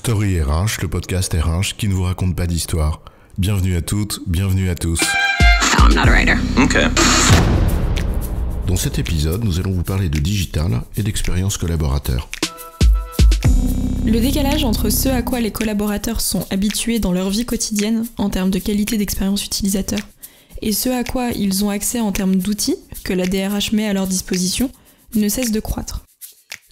Story RH, le podcast RH qui ne vous raconte pas d'histoire. Bienvenue à toutes, bienvenue à tous. No, I'm not a writer. Okay. Dans cet épisode, nous allons vous parler de digital et d'expérience collaborateur. Le décalage entre ce à quoi les collaborateurs sont habitués dans leur vie quotidienne en termes de qualité d'expérience utilisateur et ce à quoi ils ont accès en termes d'outils que la DRH met à leur disposition ne cesse de croître.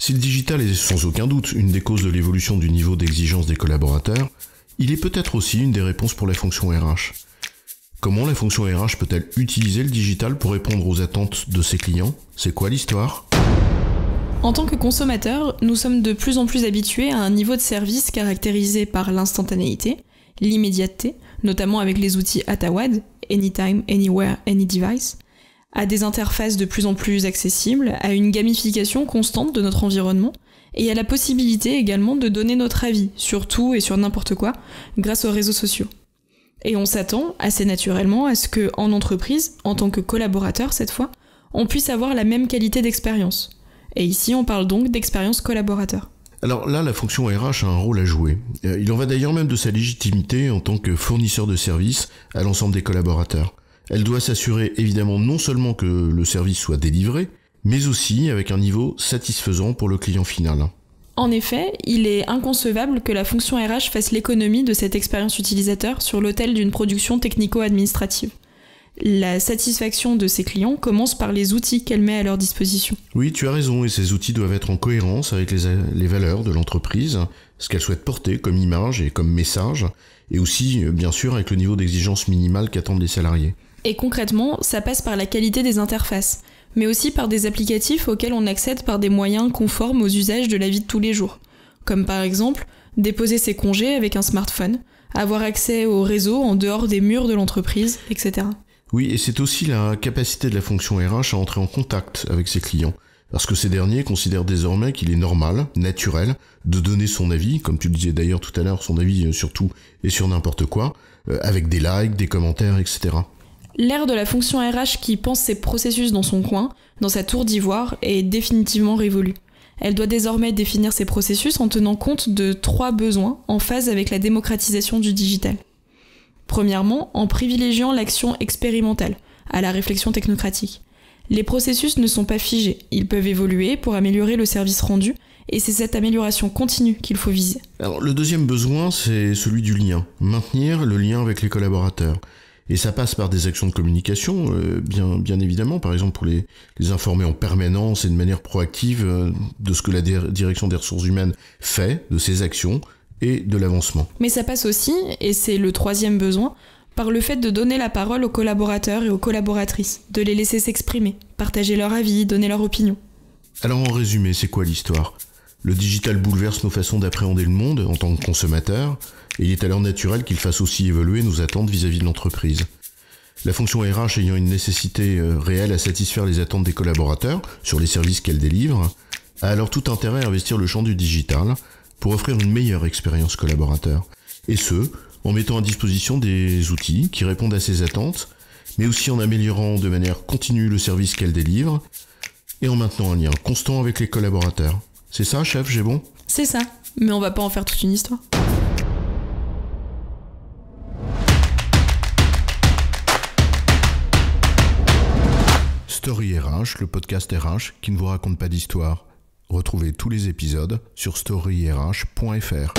Si le digital est sans aucun doute une des causes de l'évolution du niveau d'exigence des collaborateurs, il est peut-être aussi une des réponses pour la fonction RH. Comment la fonction RH peut-elle utiliser le digital pour répondre aux attentes de ses clients ? C'est quoi l'histoire ? En tant que consommateurs, nous sommes de plus en plus habitués à un niveau de service caractérisé par l'instantanéité, l'immédiateté, notamment avec les outils Atawad, Anytime, Anywhere, Any Device, à des interfaces de plus en plus accessibles, à une gamification constante de notre environnement, et à la possibilité également de donner notre avis sur tout et sur n'importe quoi grâce aux réseaux sociaux. Et on s'attend assez naturellement à ce que, en entreprise, en tant que collaborateur cette fois, on puisse avoir la même qualité d'expérience. Et ici on parle donc d'expérience collaborateur. Alors là, la fonction RH a un rôle à jouer. Il en va d'ailleurs même de sa légitimité en tant que fournisseur de services à l'ensemble des collaborateurs. Elle doit s'assurer évidemment non seulement que le service soit délivré, mais aussi avec un niveau satisfaisant pour le client final. En effet, il est inconcevable que la fonction RH fasse l'économie de cette expérience utilisateur sur l'autel d'une production technico-administrative. La satisfaction de ses clients commence par les outils qu'elle met à leur disposition. Oui, tu as raison, et ces outils doivent être en cohérence avec les valeurs de l'entreprise, ce qu'elle souhaite porter comme image et comme message, et aussi, bien sûr, avec le niveau d'exigence minimale qu'attendent les salariés. Et concrètement, ça passe par la qualité des interfaces, mais aussi par des applicatifs auxquels on accède par des moyens conformes aux usages de la vie de tous les jours, comme par exemple déposer ses congés avec un smartphone, avoir accès au réseau en dehors des murs de l'entreprise, etc. Oui, et c'est aussi la capacité de la fonction RH à entrer en contact avec ses clients, parce que ces derniers considèrent désormais qu'il est normal, naturel, de donner son avis, comme tu le disais d'ailleurs tout à l'heure, son avis sur tout et sur n'importe quoi, avec des likes, des commentaires, etc. L'ère de la fonction RH qui pense ses processus dans son coin, dans sa tour d'ivoire, est définitivement révolue. Elle doit désormais définir ses processus en tenant compte de 3 besoins en phase avec la démocratisation du digital. Premièrement, en privilégiant l'action expérimentale, à la réflexion technocratique. Les processus ne sont pas figés, ils peuvent évoluer pour améliorer le service rendu, et c'est cette amélioration continue qu'il faut viser. Alors, le deuxième besoin, c'est celui du lien. Maintenir le lien avec les collaborateurs. Et ça passe par des actions de communication, bien évidemment, par exemple pour les informer en permanence et de manière proactive de ce que la direction des ressources humaines fait, de ses actions et de l'avancement. Mais ça passe aussi, et c'est le 3e besoin, par le fait de donner la parole aux collaborateurs et aux collaboratrices, de les laisser s'exprimer, partager leur avis, donner leur opinion. Alors en résumé, c'est quoi l'histoire ? Le digital bouleverse nos façons d'appréhender le monde en tant que consommateur, et il est alors naturel qu'il fasse aussi évoluer nos attentes vis-à-vis de l'entreprise. La fonction RH ayant une nécessité réelle à satisfaire les attentes des collaborateurs sur les services qu'elle délivre, a alors tout intérêt à investir le champ du digital pour offrir une meilleure expérience collaborateur. Et ce, en mettant à disposition des outils qui répondent à ses attentes, mais aussi en améliorant de manière continue le service qu'elle délivre, et en maintenant un lien constant avec les collaborateurs. C'est ça, chef, j'ai bon ? C'est ça, mais on va pas en faire toute une histoire. Story RH, le podcast RH qui ne vous raconte pas d'histoire. Retrouvez tous les épisodes sur storyrh.fr.